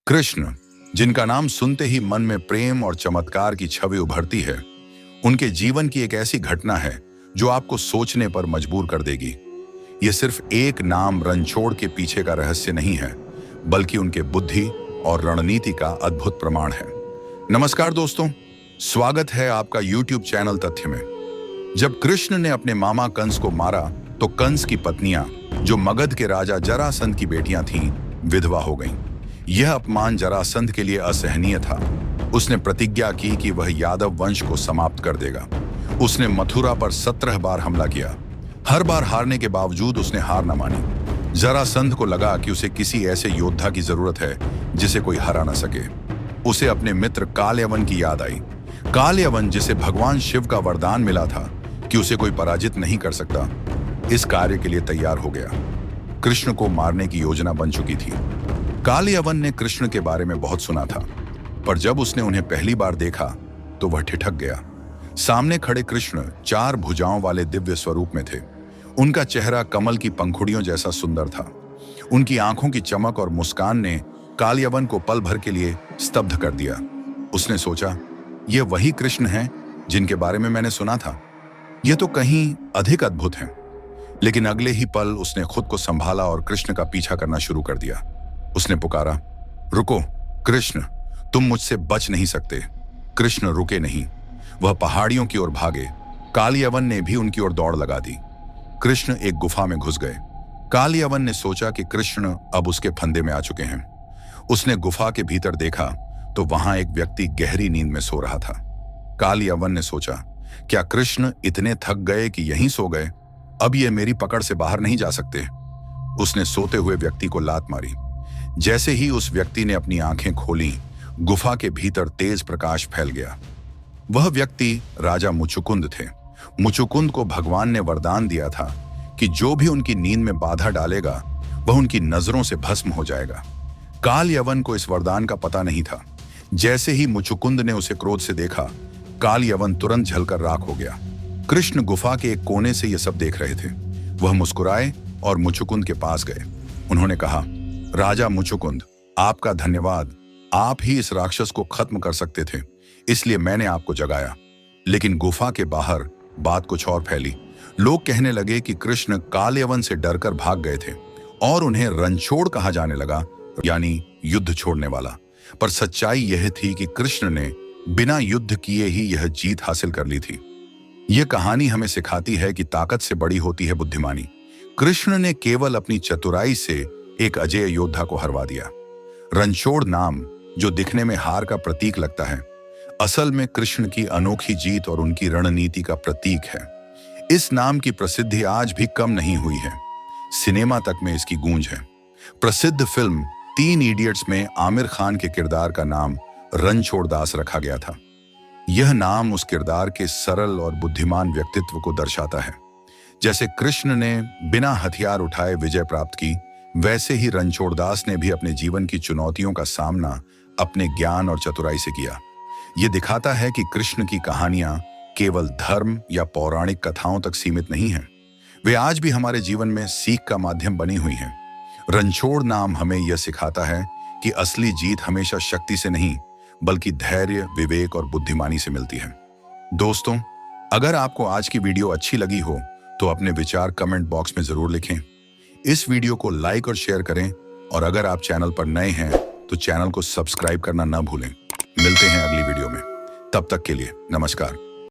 कृष्ण, जिनका नाम सुनते ही मन में प्रेम और चमत्कार की छवि उभरती है, उनके जीवन की एक ऐसी घटना है जो आपको सोचने पर मजबूर कर देगी। यह सिर्फ एक नाम रणछोड़ के पीछे का रहस्य नहीं है, बल्कि उनके बुद्धि और रणनीति का अद्भुत प्रमाण है। नमस्कार दोस्तों, स्वागत है आपका YouTube चैनल तथ्य में। जब कृष्ण ने अपने मामा कंस को मारा तो कंस की पत्नियां, जो मगध के राजा जरासंध की बेटियां थीं, विधवा हो गईं। यह अपमान जरासंध के लिए असहनीय था। उसने प्रतिज्ञा की कि वह यादव वंश को समाप्त कर देगा। उसने मथुरा पर 17 बार हमला किया। हर बार हारने के बावजूद उसने हार न मानी। जरासंध को लगा कि उसे किसी ऐसे योद्धा की जरूरत है जिसे कोई हरा न सके। उसे अपने मित्र कालयवन की याद आई। कालयवन, जिसे भगवान शिव का वरदान मिला था कि उसे कोई पराजित नहीं कर सकता, इस कार्य के लिए तैयार हो गया। कृष्ण को मारने की योजना बन चुकी थी। कालयवन ने कृष्ण के बारे में बहुत सुना था, पर जब उसने उन्हें पहली बार देखा तो वह ठिठक गया। सामने खड़े कृष्ण 4 भुजाओं वाले दिव्य स्वरूप में थे। उनका चेहरा कमल की पंखुड़ियों जैसा सुंदर था। उनकी आंखों की चमक और मुस्कान ने कालयवन को पल भर के लिए स्तब्ध कर दिया। उसने सोचा, ये वही कृष्ण हैं जिनके बारे में मैंने सुना था। ये तो कहीं अधिक अद्भुत हैं। लेकिन अगले ही पल उसने खुद को संभाला और कृष्ण का पीछा करना शुरू कर दिया। उसने पुकारा, रुको कृष्ण, तुम मुझसे बच नहीं सकते। कृष्ण रुके नहीं। वह पहाड़ियों की ओर भागे। कालयवन ने भी उनकी ओर दौड़ लगा दी। कृष्ण एक गुफा में घुस गए। कालयवन ने सोचा कि कृष्ण अब उसके फंदे में आ चुके हैं। उसने गुफा के भीतर देखा तो वहां एक व्यक्ति गहरी नींद में सो रहा था। कालयवन ने सोचा, क्या कृष्ण इतने थक गए कि यहीं सो गए? अब ये मेरी पकड़ से बाहर नहीं जा सकते। उसने सोते हुए व्यक्ति को लात मारी। जैसे ही उस व्यक्ति ने अपनी आंखें खोली, गुफा के भीतर तेज प्रकाश फैल गया। वह व्यक्ति राजा मुचुकुंद थे। मुचुकुंद को भगवान ने वरदान दिया था कि जो भी उनकी नींद में बाधा डालेगा, वह उनकी नजरों से भस्म हो जाएगा। कालयवन को इस वरदान का पता नहीं था। जैसे ही मुचुकुंद ने उसे क्रोध से देखा, कालयवन तुरंत जलकर राख हो गया। कृष्ण गुफा के एक कोने से यह सब देख रहे थे। वह मुस्कुराए और मुचुकुंद के पास गए। उन्होंने कहा, राजा मुचुकुंद, आपका धन्यवाद। आप ही इस राक्षस को खत्म कर सकते थे, इसलिए मैंने आपको जगाया। लेकिन गुफा के बाहर बात कुछ और फैली। लोग कहने लगे कि कृष्ण कालयवन से डरकर भाग गए थे और उन्हें रणछोड़ कहा जाने लगा, यानी युद्ध छोड़ने वाला। पर सच्चाई यह थी कि कृष्ण ने बिना युद्ध किए ही यह जीत हासिल कर ली थी। यह कहानी हमें सिखाती है कि ताकत से बड़ी होती है बुद्धिमानी। कृष्ण ने केवल अपनी चतुराई से एक अजेय योद्धा को हरवा दिया। रणछोड़ नाम, जो दिखने में हार का प्रतीक लगता है, असल में कृष्ण की अनोखी जीत और उनकी रणनीति का प्रतीक है। इस नाम की प्रसिद्धि आज भी कम नहीं हुई है। सिनेमा तक में इसकी गूंज है। प्रसिद्ध फिल्म 3 इडियट्स में आमिर खान के किरदार का नाम रणछोड़ दास रखा गया था। यह नाम उस किरदार के सरल और बुद्धिमान व्यक्तित्व को दर्शाता है। जैसे कृष्ण ने बिना हथियार उठाए विजय प्राप्त की, वैसे ही रणछोड़ दास ने भी अपने जीवन की चुनौतियों का सामना अपने ज्ञान और चतुराई से किया। यह दिखाता है कि कृष्ण की कहानियां केवल धर्म या पौराणिक कथाओं तक सीमित नहीं हैं। वे आज भी हमारे जीवन में सीख का माध्यम बनी हुई हैं। रणछोड़ नाम हमें यह सिखाता है कि असली जीत हमेशा शक्ति से नहीं, बल्कि धैर्य, विवेक और बुद्धिमानी से मिलती है। दोस्तों, अगर आपको आज की वीडियो अच्छी लगी हो तो अपने विचार कमेंट बॉक्स में जरूर लिखें। इस वीडियो को लाइक और शेयर करें, और अगर आप चैनल पर नए हैं तो चैनल को सब्सक्राइब करना ना भूलें। मिलते हैं अगली वीडियो में। तब तक के लिए नमस्कार।